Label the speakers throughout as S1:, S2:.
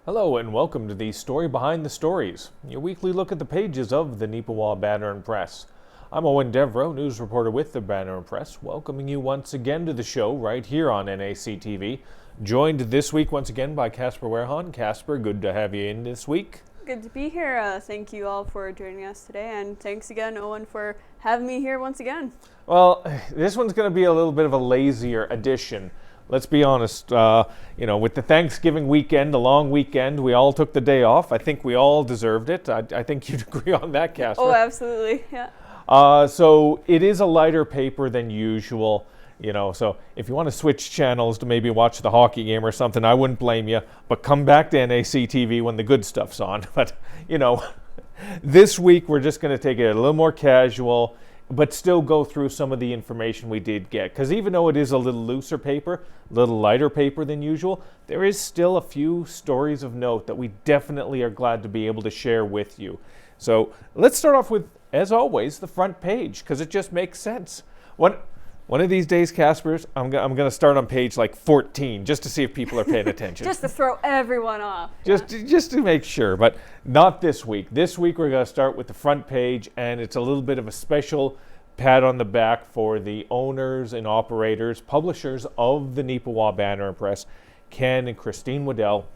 S1: Hello and welcome to the Story Behind the Stories, your weekly look at the pages of the Neepawa Banner Press. I'm Eoin Devereux, news reporter with the Banner Press, welcoming you once again to the show right here on NAC TV. Joined this week once again by Casper Wehrhahn. Casper, good to have you in this week.
S2: Good to be here. Thank you all for joining us today, and thanks again, Eoin, for having me here once again.
S1: Well, this one's going to be a little bit of a lazier edition. Let's be honest, with the Thanksgiving weekend, the long weekend, we all took the day off. I think we all deserved it. I think you'd agree on that, Casper.
S2: Oh, absolutely, yeah.
S1: So it is a lighter paper than usual, so if you want to switch channels to maybe watch the hockey game or something, I wouldn't blame you, but come back to NAC TV when the good stuff's on. But, this week we're just going to take it a little more casual, but still go through some of the information we did get. Because even though it is a little looser paper, a little lighter paper than usual, there is still a few stories of note that we definitely are glad to be able to share with you. So let's start off with, as always, the front page, because it just makes sense. One of these days, Caspers, I'm going to start on page like 14 just to see if people are paying attention.
S2: Just to throw everyone off.
S1: Just to make sure, but not this week. This week we're going to start with the front page, and it's a little bit of a special pat on the back for the owners and operators, publishers of the Neepawa Banner Press, Ken and Christine Waddell.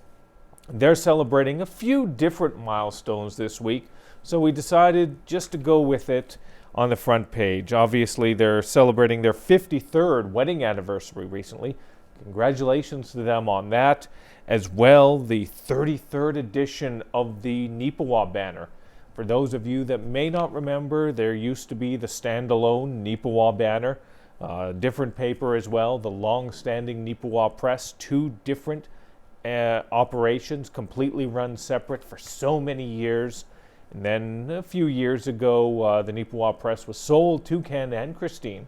S1: They're celebrating a few different milestones this week, so we decided just to go with it on the front page. Obviously, they're celebrating their 53rd wedding anniversary recently. Congratulations to them on that. As well, the 33rd edition of the Neepawa Banner. For those of you that may not remember, there used to be the standalone Neepawa Banner, different paper as well, the long-standing Neepawa Press, two different operations, completely run separate for so many years. And then a few years ago, the Neepawa Press was sold to Ken and Christine.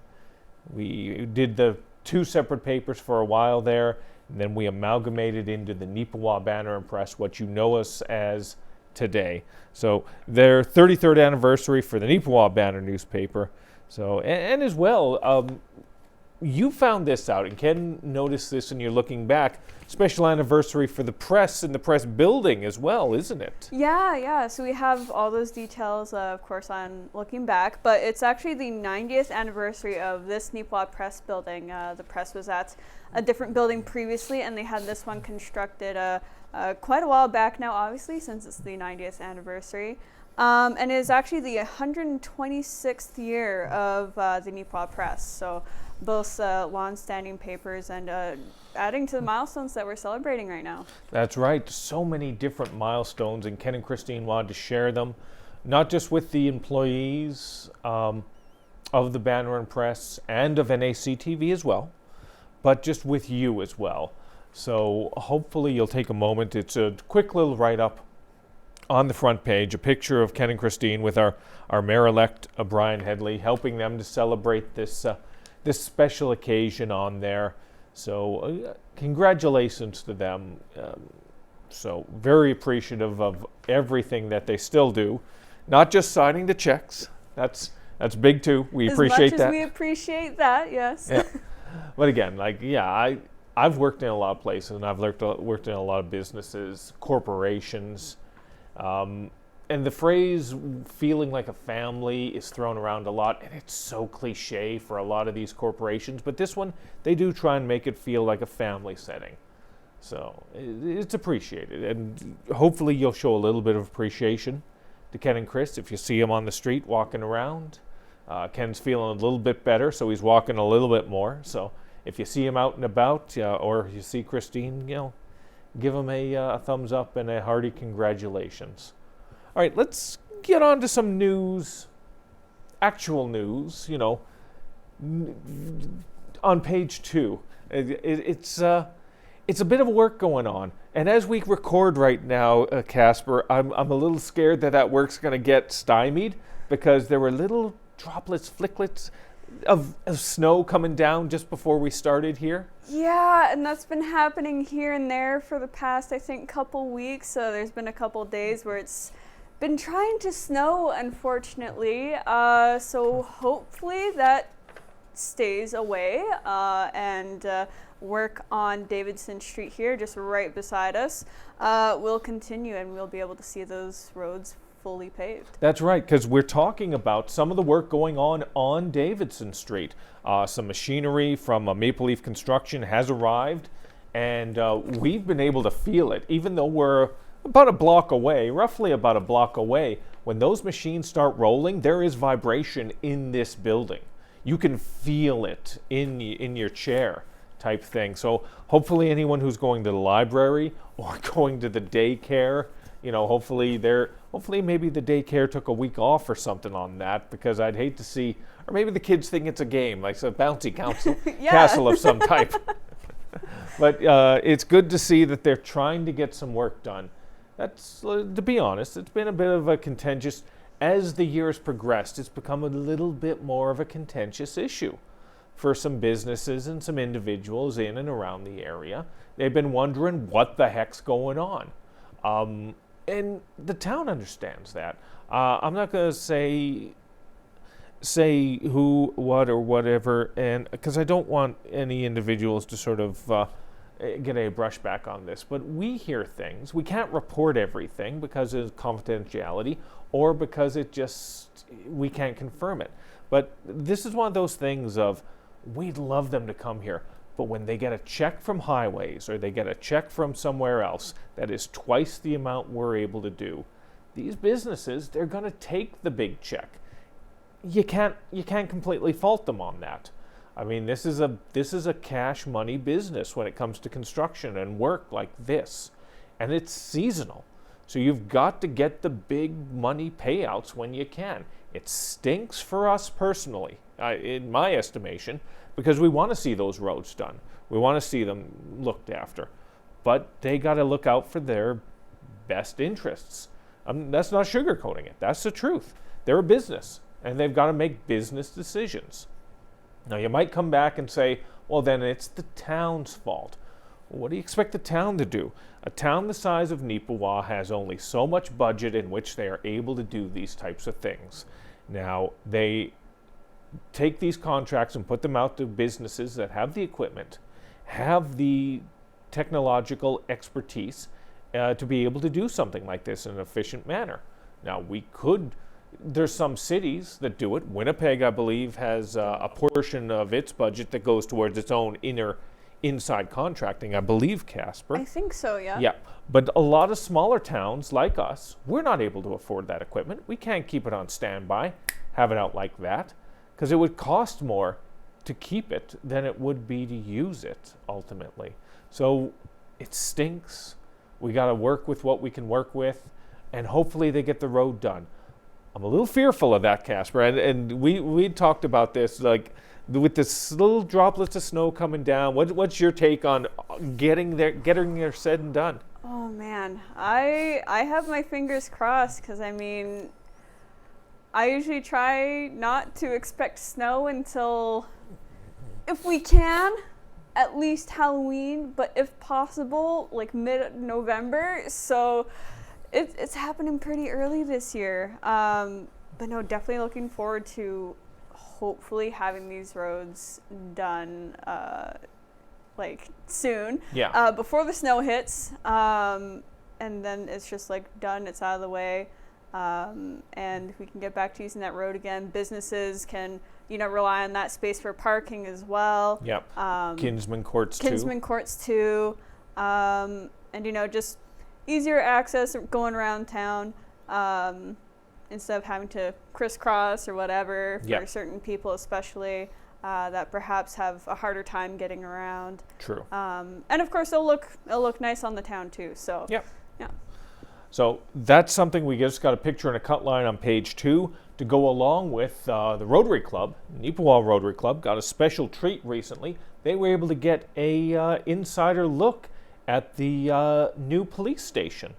S1: We did the two separate papers for a while there, and then we amalgamated into the Neepawa Banner Press, what you know us as today. So their 33rd anniversary for the Neepawa Banner newspaper. So, and as well, you found this out, and Ken noticed this and you're looking back. Special anniversary for the press and the press building as well, isn't it?
S2: Yeah. So we have all those details, of course, on looking back, but it's actually the 90th anniversary of this Neepawa Press building. The press was at a different building previously, and they had this one constructed quite a while back now, obviously, since it's the 90th anniversary. And it is actually the 126th year of the Neepawa Press. So both long-standing papers and adding to the milestones that we're celebrating right now.
S1: That's right. So many different milestones, and Ken and Christine wanted to share them, not just with the employees of the Banner and Press and of NAC TV as well, but just with you as well. So hopefully you'll take a moment. It's a quick little write-up on the front page, a picture of Ken and Christine with our mayor-elect Brian Headley, helping them to celebrate this special occasion on there. So congratulations to them. So very appreciative of everything that they still do, not just signing the checks. That's big too. We appreciate that.
S2: As much as we appreciate that, yes.
S1: Yeah. But again, I've worked in a lot of places, and I've worked in a lot of businesses, corporations. And the phrase feeling like a family is thrown around a lot, and it's so cliche for a lot of these corporations, but this one, they do try and make it feel like a family setting. So it's appreciated, and hopefully you'll show a little bit of appreciation to Ken and Chris if you see them on the street walking around. Ken's feeling a little bit better, so he's walking a little bit more. So if you see him out and about, or you see Christine, give him a thumbs up and a hearty congratulations. All right, let's get on to some news, actual news, on page 2. It's a bit of work going on. And as we record right now, Casper, I'm a little scared that work's going to get stymied, because there were little droplets, flicklets of snow coming down just before we started here.
S2: Yeah, and that's been happening here and there for the past, I think, couple weeks. So there's been a couple days where it's been trying to snow, unfortunately. So hopefully that stays away and work on Davidson Street here, just right beside us, will continue, and we'll be able to see those roads fully paved.
S1: That's right, because we're talking about some of the work going on Davidson Street. Some machinery from Maple Leaf Construction has arrived, and we've been able to feel it, even though we're about a block away, roughly about a block away. When those machines start rolling, there is vibration in this building. You can feel it in your chair type thing. So hopefully anyone who's going to the library or going to the daycare, hopefully maybe the daycare took a week off or something on that, because I'd hate to see, or maybe the kids think it's a game, like a bouncy castle of some type. But it's good to see that they're trying to get some work done. That's, to be honest, it's been a bit of a contentious, as the years progressed, it's become a little bit more of a contentious issue for some businesses and some individuals in and around the area. They've been wondering what the heck's going on. And the town understands that. I'm not going to say who, what, or whatever, and because I don't want any individuals to sort of get a brushback on this, but we hear things. We can't report everything because of confidentiality or because we can't confirm it. But this is one of those things of, we'd love them to come here, but when they get a check from highways or they get a check from somewhere else that is twice the amount we're able to do, these businesses, they're going to take the big check. You can't completely fault them on that. I mean, this is a cash money business when it comes to construction and work like this, and it's seasonal. So you've got to get the big money payouts when you can. It stinks for us personally, in my estimation, because we want to see those roads done. We want to see them looked after, but they got to look out for their best interests. That's not sugarcoating it. That's the truth. They're a business, and they've got to make business decisions. Now, you might come back and say, well, then it's the town's fault. Well, what do you expect the town to do? A town the size of Neepawa has only so much budget in which they are able to do these types of things. Now, they take these contracts and put them out to businesses that have the equipment, have the technological expertise to be able to do something like this in an efficient manner. Now, there's some cities that do it. Winnipeg, I believe, has a portion of its budget that goes towards its own inside contracting. I believe, Casper.
S2: I think so, yeah.
S1: Yeah, but a lot of smaller towns like us, we're not able to afford that equipment. We can't keep it on standby, have it out like that, because it would cost more to keep it than it would be to use it, ultimately. So it stinks. We got to work with what we can work with, and hopefully they get the road done. I'm a little fearful of that, Casper, and we talked about this, like with this little droplets of snow coming down. What's your take on getting there said and done?
S2: Oh man, I have my fingers crossed, because I mean, I usually try not to expect snow until, if we can, at least Halloween, but if possible, like mid-November. So it's happening pretty early this year. But no, definitely looking forward to hopefully having these roads done like soon.
S1: Yeah.
S2: Before the snow hits. And then it's just like done, it's out of the way. And we can get back to using that road again. Businesses can, rely on that space for parking as well.
S1: Yep. Kinsman Courts
S2: too. And, just easier access going around town instead of having to crisscross or whatever for certain people, especially that perhaps have a harder time getting around.
S1: True.
S2: And of course, it'll look nice on the town too. So
S1: yep.
S2: Yeah.
S1: So that's something we just got a picture and a cut line on page 2 to go along with the Rotary Club. Neepawa Rotary Club got a special treat recently. They were able to get a insider look at the new police station.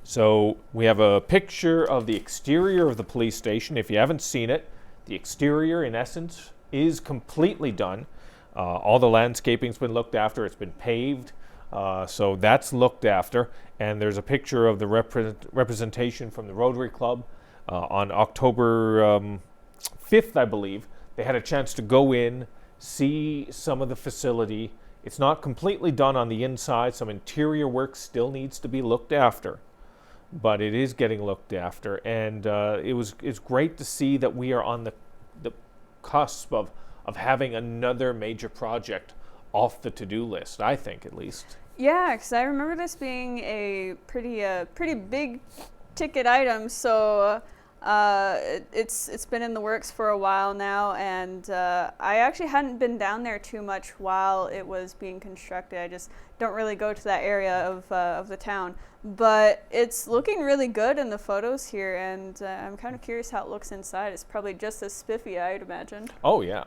S1: So we have a picture of the exterior of the police station. If you haven't seen it, the exterior in essence is completely done. All the landscaping's been looked after. It's been paved. So that's looked after. And there's a picture of the representation from the Rotary Club on October 5th, I believe. They had a chance to go in see some of the facility. It's not completely done on the inside. Some interior work still needs to be looked after, but it is getting looked after. And it's great to see that we are on the cusp of having another major project off the to-do list, I think, at least.
S2: Yeah, because I remember this being a pretty big ticket item. So it's been in the works for a while now, and I actually hadn't been down there too much while it was being constructed. I just don't really go to that area of the town, but it's looking really good in the photos here, and I'm kind of curious how it looks inside. It's probably just as spiffy, I'd imagine.
S1: Oh yeah.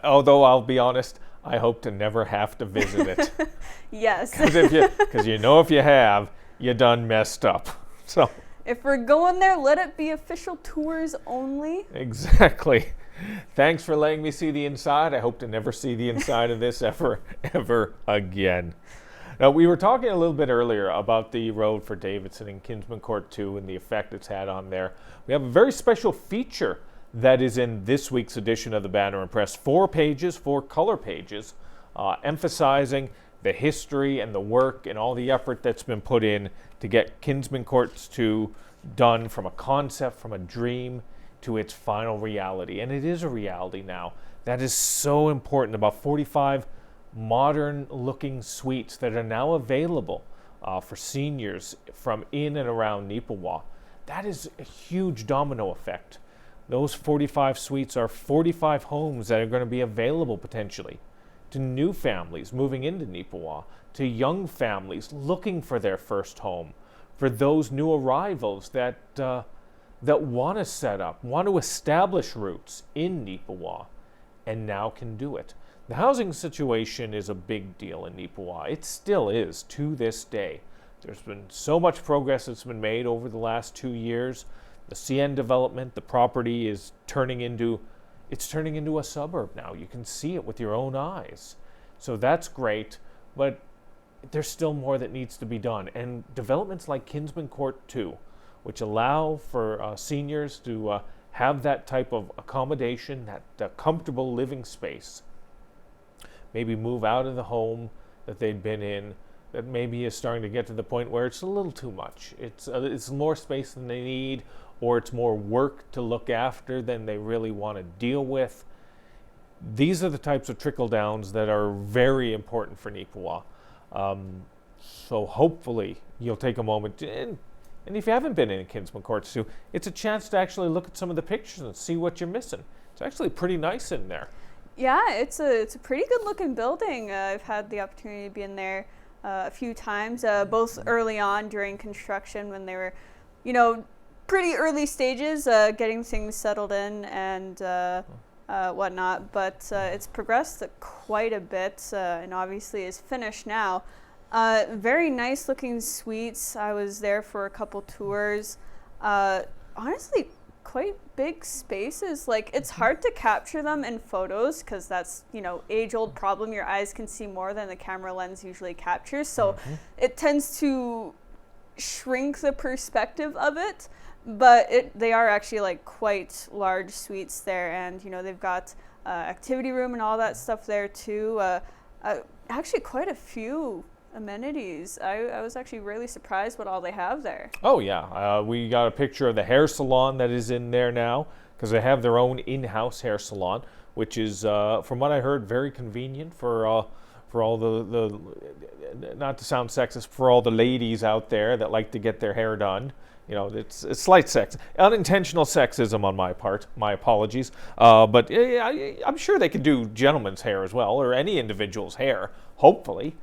S1: Although I'll be honest, I hope to never have to visit it.
S2: Yes.
S1: Because if you have, you done messed up. So.
S2: If we're going there, let it be official tours only.
S1: Exactly. Thanks for letting me see the inside. I hope to never see the inside of this ever again. Now, we were talking a little bit earlier about the road for Davidson and Kinsman Court 2 and the effect it's had on there. We have a very special feature that is in this week's edition of the Banner Press. 4 pages, 4 color pages, emphasizing the history and the work and all the effort that's been put in to get Kinsman Court 2 done from a concept, from a dream, to its final reality. And it is a reality now. That is so important. About 45 modern-looking suites that are now available for seniors from in and around Neepawa. That is a huge domino effect. Those 45 suites are 45 homes that are going to be available potentially to new families moving into Neepawa, to young families looking for their first home, for those new arrivals that want to set up, want to establish roots in Neepawa, and now can do it. The housing situation is a big deal in Neepawa. It still is to this day. There's been so much progress that's been made over the last 2 years. The CN development, the property is turning into a suburb now. You can see it with your own eyes. So that's great, but there's still more that needs to be done. And developments like Kinsman Court 2, which allow for seniors to have that type of accommodation, that comfortable living space, maybe move out of the home that they'd been in, that maybe is starting to get to the point where it's a little too much. It's more space than they need, or it's more work to look after than they really want to deal with. These are the types of trickle downs that are very important for Neepawa. So hopefully you'll take a moment, and if you haven't been in Kinsman Court 2, it's a chance to actually look at some of the pictures and see what you're missing. It's actually pretty nice in there.
S2: Yeah, it's a pretty good looking building. I've had the opportunity to be in there a few times, both early on during construction when they were, pretty early stages, getting things settled in and whatnot. But it's progressed quite a bit, and obviously is finished now. Very nice looking suites. I was there for a couple tours. Honestly, quite big spaces. Like, it's hard to capture them in photos because that's, age-old problem. Your eyes can see more than the camera lens usually captures. So it tends to shrink the perspective of it. But they are actually like quite large suites there, and they've got activity room and all that stuff there too. Actually, quite a few amenities. I was actually really surprised what all they have there. Oh yeah, we got a picture of the hair salon that is in there now, because they have their own in-house hair salon, which is, from what I heard, very convenient for all the not to sound sexist, for all the ladies out there that like to get their hair done. It's slight unintentional sexism on my part. My apologies. But I'm sure they could do gentlemen's hair as well, or any individual's hair. Hopefully,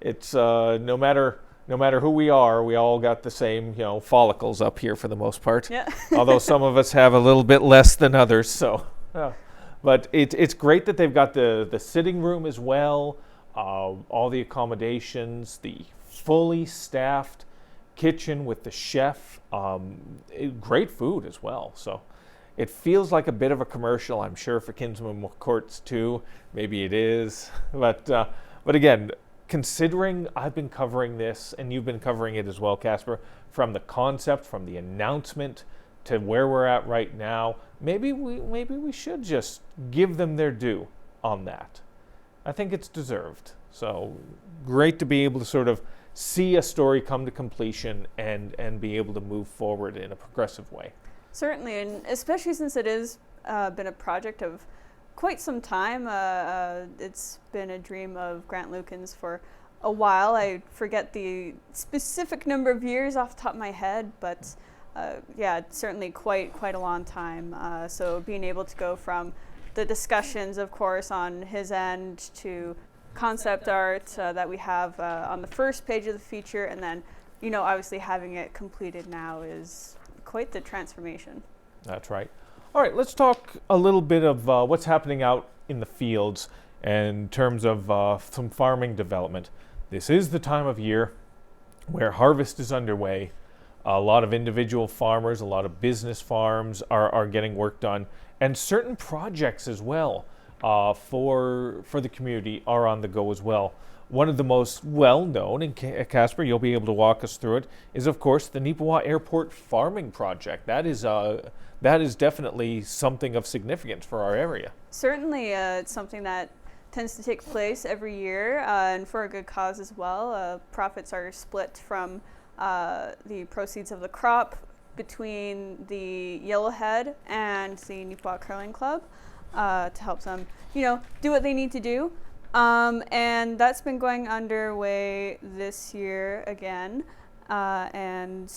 S2: it's no matter who we are, we all got the same follicles up here for the most part. Yeah. Although some of us have a little bit less than others. So, but it's great that they've got the sitting room as well, all the accommodations, the fully staffed kitchen with the chef, great food as well. So it feels like a bit of a commercial, I'm sure, for Kinsman Courts 2. Maybe it is, but again, considering I've been covering this and you've been covering it as well, Casper, from the concept, from the announcement to where we're at right now, maybe we should just give them their due
S1: on that. I think it's deserved. So great to be able to sort of see a story come to completion and be able to move forward in a progressive way.
S2: Certainly, and especially since it has been a project of quite some time. It's been a dream of Grant Lucan's for a while. I forget the specific number of years off the top of my head, but yeah, it's certainly quite a long time. So being able to go from the discussions, of course, on his end to concept art that we have on the first page of the feature, and then, obviously having it completed now is quite the transformation.
S1: That's right. All right, let's talk a little bit of what's happening out in the fields in terms of some farming development. This is the time of year where harvest is underway. A lot of individual farmers, a lot of business farms are getting work done, and certain projects as well for the community are on the go as well. One of the most well-known, and Casper, you'll be able to walk us through it, is of course the Neepawa Airport Farming Project. That is definitely something of significance for our area.
S2: Certainly, it's something that tends to take place every year, and for a good cause as well. Profits are split from the proceeds of the crop between the Yellowhead and the Neepawa Curling Club to help them, do what they need to do. And that's been going underway this year again, and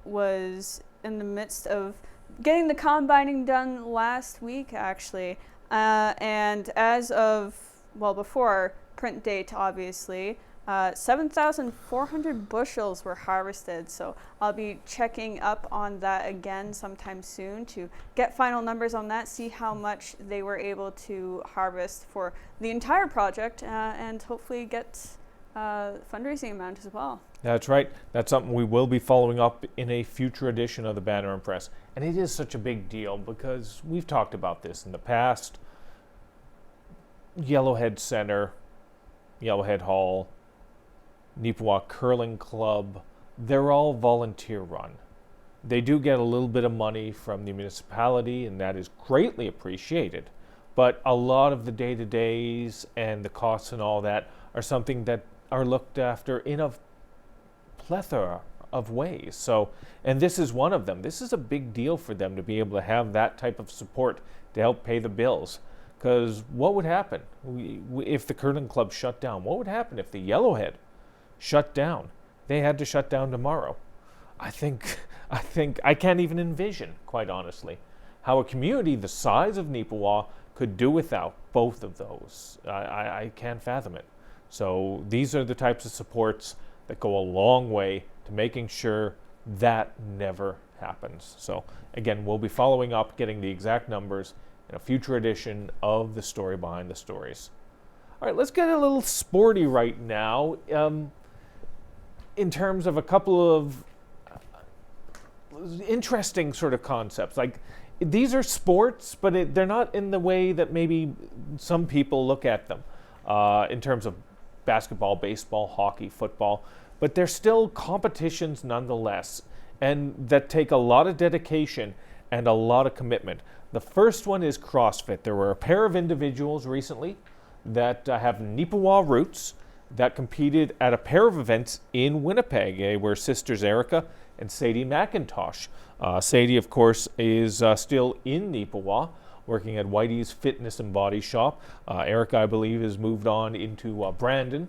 S2: was in the midst of getting the combining done last week, actually. And as of, before our print date, obviously, 7,400 bushels were harvested. So I'll be checking up on that again sometime soon to get final numbers on that, see how much they were able to harvest for the entire project, and hopefully get fundraising amount as well.
S1: That's right. That's something we will be following up in a future edition of the Banner Press. And it is such a big deal because we've talked about this in the past. Yellowhead Center, Yellowhead Hall, Neepawa Curling Club, they're all volunteer run. They do get a little bit of money from the municipality, and that is greatly appreciated. But a lot of the day-to-days and the costs and all that are something that are looked after in a plethora of ways. So, and this is one of them. This is a big deal for them to be able to have that type of support to help pay the bills. Because what would happen if the curling club shut down? What would happen if the Yellowhead shut down? They had to shut down tomorrow. I think I can't even envision, quite honestly, how a community the size of Neepawa could do without both of those. I can't fathom it. So these are the types of supports that go a long way to making sure that never happens. So again, we'll be following up, getting the exact numbers in a future edition of the Story Behind the Stories. All right, let's get a little sporty right now. In terms of a couple of interesting sort of concepts. Like, these are sports, but they're not in the way that maybe some people look at them in terms of basketball, baseball, hockey, football. But they're still competitions nonetheless, and that take a lot of dedication and a lot of commitment. The first one is CrossFit. There were a pair of individuals recently that have Neepawa roots that competed at a pair of events in Winnipeg. They were sisters Erica and Sadie McIntosh. Sadie, of course, is still in Neepawa, working at Whitey's Fitness and Body Shop. Erica, I believe, has moved on into Brandon,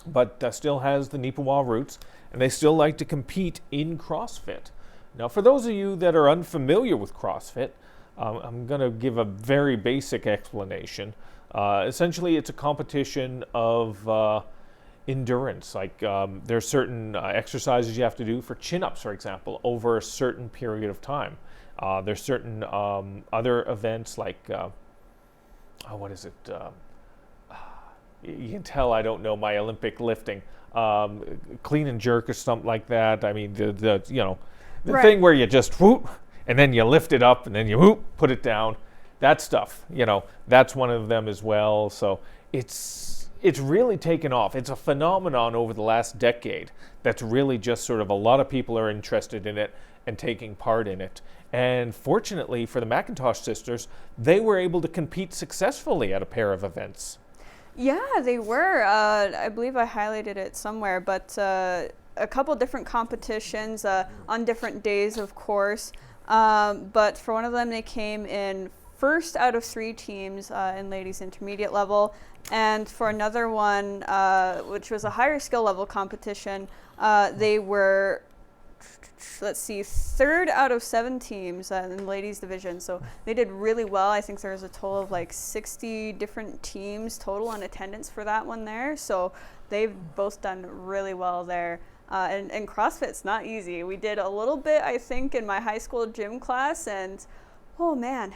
S1: but still has the Neepawa roots, and they still like to compete in CrossFit. Now, for those of you that are unfamiliar with CrossFit, I'm going to give a very basic explanation. Essentially, it's a competition of endurance. Like, there's certain exercises you have to do for chin-ups, for example, over a certain period of time. There's certain other events like, what is it? You can tell I don't know my Olympic lifting. Clean and jerk or something like that. I mean, the
S2: Right.
S1: thing where you just whoop, and then you lift it up, and then you whoop, put it down. That stuff, that's one of them as well. So it's really taken off. It's a phenomenon over the last decade that's really just sort of a lot of people are interested in it, and taking part in it. And fortunately for the McIntosh sisters, they were able to compete successfully at a pair of events.
S2: Yeah, they were. I believe I highlighted it somewhere, but a couple different competitions on different days, of course. But for one of them, they came in first out of 3 teams in ladies intermediate level. And for another one, which was a higher skill level competition, they were, let's see, 3rd out of 7 teams in the ladies division. So they did really well. I think there was a total of like 60 different teams total in attendance for that one there. So they've both done really well there. And CrossFit's not easy. We did a little bit, I think, in my high school gym class, and oh man,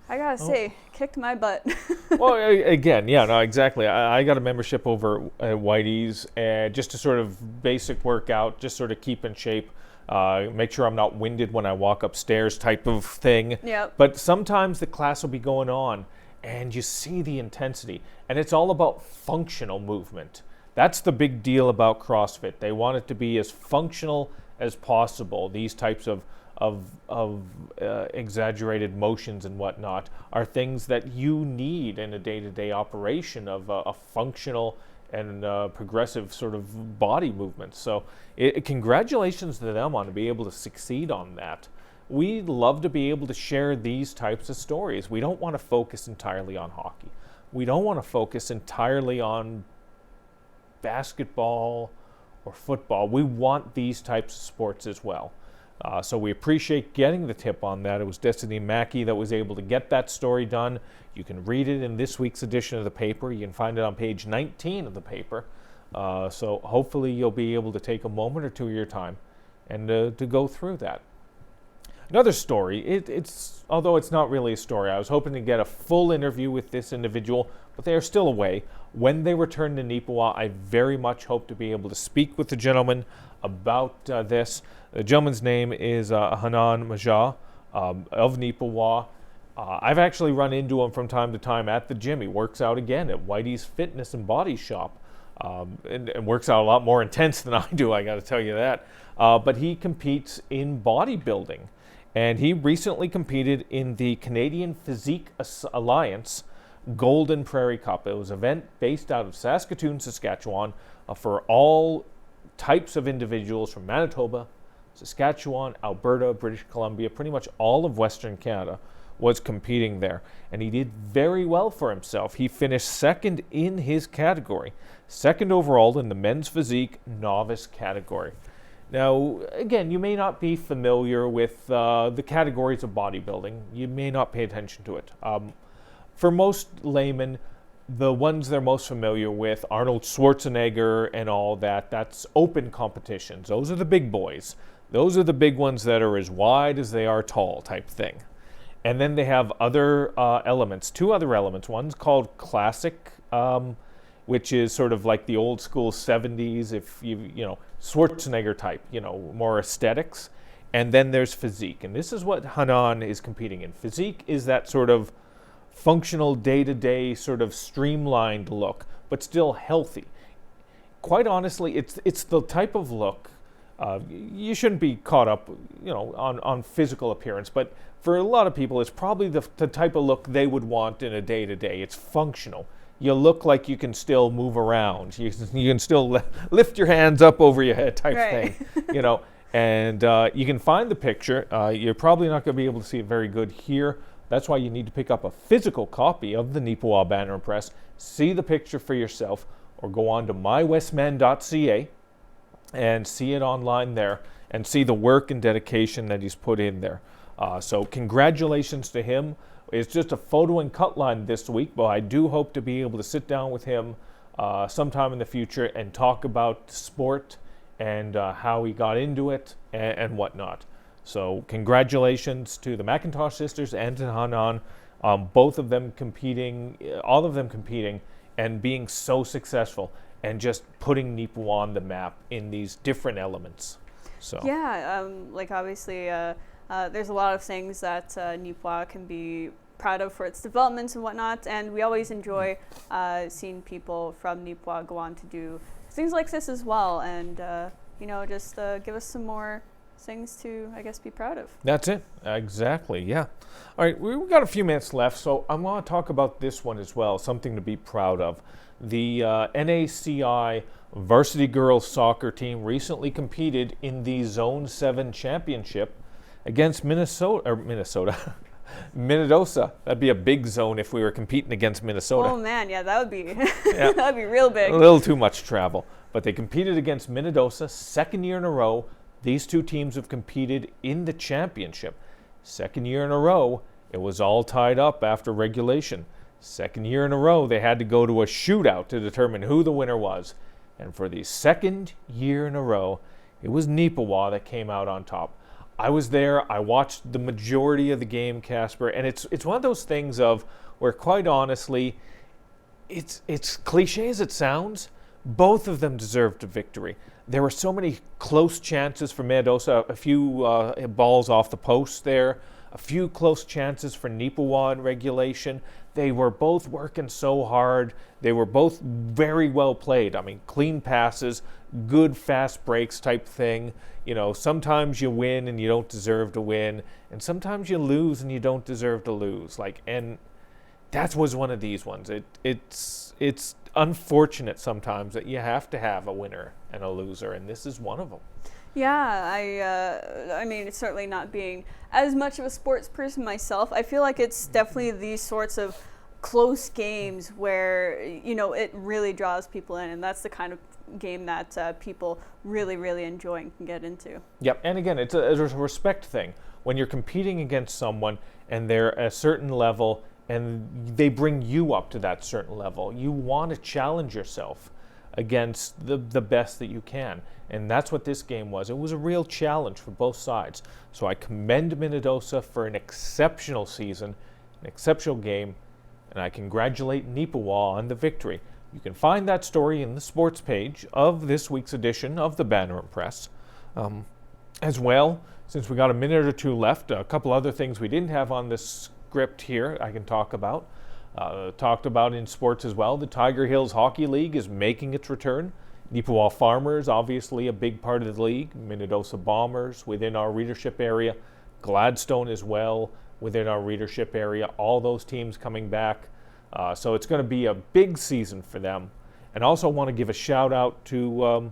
S2: I gotta say, kicked my butt.
S1: Well, again, yeah, no, exactly. I got a membership over at Whitey's just to sort of basic workout, just sort of keep in shape, make sure I'm not winded when I walk upstairs type of thing.
S2: Yep.
S1: But sometimes the class will be going on and you see the intensity, and it's all about functional movement. That's the big deal about CrossFit. They want it to be as functional as possible. These types of exaggerated motions and whatnot are things that you need in a day-to-day operation of a functional and progressive sort of body movement. So congratulations to them on to be able to succeed on that. We love to be able to share these types of stories. We don't want to focus entirely on hockey. We don't want to focus entirely on basketball or football. We want these types of sports as well. So we appreciate getting the tip on that. It was Destiny Mackey that was able to get that story done. You can read it in this week's edition of the paper. You can find it on page 19 of the paper. So hopefully you'll be able to take a moment or two of your time and to go through that. Another story, it's although it's not really a story, I was hoping to get a full interview with this individual, but they are still away. When they return to Neepawa, I very much hope to be able to speak with the gentleman about this. The gentleman's name is Hanan Majah of Neepawa. I've actually run into him from time to time at the gym. He works out again at Whitey's Fitness and Body Shop. And works out a lot more intense than I do, I got to tell you that. But he competes in bodybuilding. And he recently competed in the Canadian Physique Alliance Golden Prairie Cup. It was an event based out of Saskatoon, Saskatchewan, for all types of individuals from Manitoba, Saskatchewan, Alberta, British Columbia, pretty much all of Western Canada was competing there. And he did very well for himself. He finished 2nd in his category, 2nd overall in the men's physique novice category. Now, again, you may not be familiar with the categories of bodybuilding. You may not pay attention to it. For most laymen, the ones they're most familiar with, Arnold Schwarzenegger and all that, that's open competitions. Those are the big boys. Those are the big ones that are as wide as they are tall type thing. And then they have other elements, 2 other elements. One's called classic, which is sort of like the old school 70s, if you know, Schwarzenegger type, you know, more aesthetics. And then there's physique. And this is what Hanan is competing in. Physique is that sort of functional day-to-day sort of streamlined look, but still healthy. Quite honestly, it's the type of look, you shouldn't be caught up, you know, on physical appearance, but for a lot of people, it's probably the type of look they would want in a day-to-day. It's functional. You look like you can still move around. You can still lift your hands up over your head type
S2: Right.
S1: thing, you know. And you can find the picture. You're probably not going to be able to see it very good here. That's why you need to pick up a physical copy of the Neepawa Banner Press, see the picture for yourself, or go on to mywestman.ca and see it online there and see the work and dedication that he's put in there. So congratulations to him. It's just a photo and cut line this week, but I do hope to be able to sit down with him sometime in the future and talk about sport and how he got into it and whatnot. So congratulations to the McIntosh sisters and to Hanan, both of them competing, all of them competing and being so successful and just putting Neepawa on the map in these different elements. So
S2: Yeah, like obviously there's a lot of things that Neepawa can be proud of for its developments and whatnot, and we always enjoy seeing people from Neepawa go on to do things like this as well, and you know, just give us some more things to, I guess, be proud of.
S1: That's it. Exactly. Yeah. All right. We've got a few minutes left, so I want to talk about this one as well, something to be proud of. The NACI varsity girls soccer team recently competed in the Zone 7 championship against Minnesota. That'd be a big zone if we were competing against Minnesota.
S2: Oh man, yeah, that would be that'd be real big.
S1: A little too much travel. But they competed against Minnesota, second year in a row. These two teams have competed in the championship. Second year in a row, it was all tied up after regulation. Second year in a row, they had to go to a shootout to determine who the winner was. And for the second year in a row, it was Neepawa that came out on top. I was there. I watched the majority of the game, Casper, and it's one of those things of where, quite honestly, it's cliche as it sounds, both of them deserved a victory. There were so many close chances for Minnesota, a few balls off the post there, a few close chances for Neepawa in regulation. They were both working so hard. They were both very well played. I mean, clean passes, good fast breaks type thing. You know, sometimes you win and you don't deserve to win, and sometimes you lose and you don't deserve to lose. And that was one of these ones. It's unfortunate sometimes that you have to have a winner and a loser, and this is one of them.
S2: Yeah, I mean, it's certainly not being as much of a sports person myself. I feel like it's definitely these sorts of close games where, you know, it really draws people in, and that's the kind of game that people really, really enjoy and can get into.
S1: Yep, and again, it's a respect thing. When you're competing against someone and they're at a certain level and they bring you up to that certain level, you want to challenge yourself against the best that you can. And that's what this game was. It was a real challenge for both sides. So I commend Minnesota for an exceptional season, an exceptional game, and I congratulate Neepawa on the victory. You can find that story in the sports page of this week's edition of the Banner Press. As well, since we got a minute or two left, a couple other things we didn't have on this script here I can talk about. Talked about in sports as well. The Tiger Hills Hockey League is making its return. Neepawa Farmers, obviously a big part of the league. Minnesota Bombers within our readership area. Gladstone as well within our readership area. All those teams coming back. So it's going to be a big season for them. And also want to give a shout out to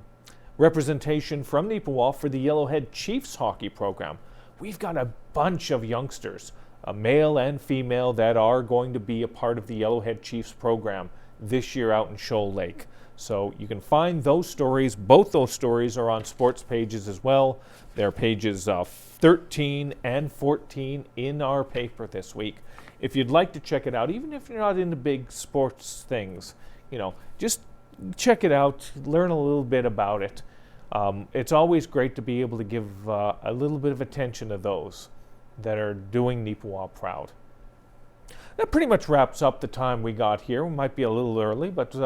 S1: representation from Neepawa for the Yellowhead Chiefs hockey program. We've got a bunch of youngsters, male and female, that are going to be a part of the Yellowhead Chiefs program this year out in Shoal Lake. So you can find those stories. Both those stories are on sports pages as well. They're pages 13 and 14 in our paper this week. If you'd like to check it out, even if you're not into big sports things, you know, just check it out, learn a little bit about it. It's always great to be able to give a little bit of attention to those that are doing Neepawa proud. That pretty much wraps up the time we got here. We might be a little early, but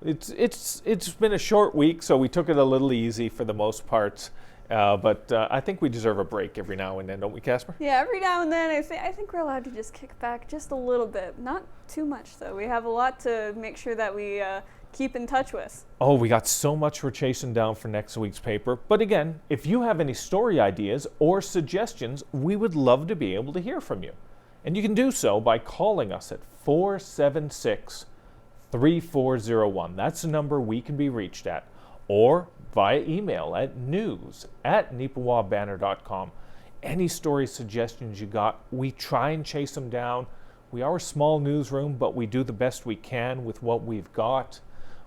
S1: it's been a short week, so we took it a little easy for the most part. But I think we deserve a break every now and then, don't we, Casper?
S2: Yeah, every now and then I think we're allowed to just kick back just a little bit. Not too much, though. We have a lot to make sure that we keep in touch with.
S1: Oh, we got so much we're chasing down for next week's paper. But again, if you have any story ideas or suggestions, we would love to be able to hear from you. And you can do so by calling us at 476-3401. That's the number we can be reached at. Or via email at news@neepawabanner.com. Any story suggestions you got, we try and chase them down. We are a small newsroom, but we do the best we can with what we've got.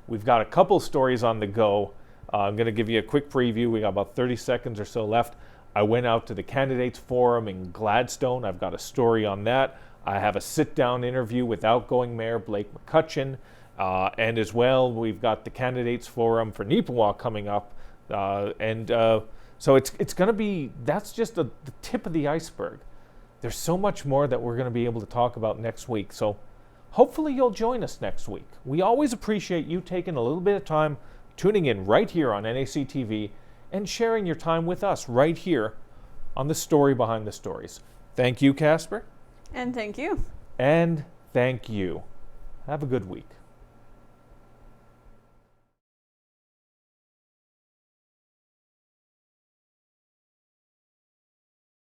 S1: We've got a couple stories on the go. I'm going to give you a quick preview. We got about 30 seconds or so left. I went out to the Candidates Forum in Gladstone. I've got a story on that. I have a sit-down interview with outgoing Mayor Blake McCutcheon. And as well, we've got the Candidates Forum for Neepawa coming up. So it's going to be, that's just the tip of the iceberg. There's so much more that we're going to be able to talk about next week. So hopefully you'll join us next week. We always appreciate you taking a little bit of time, tuning in right here on NAC TV, and sharing your time with us right here on the story behind the stories. Thank you, Casper.
S2: And thank you.
S1: And thank you. Have a good week.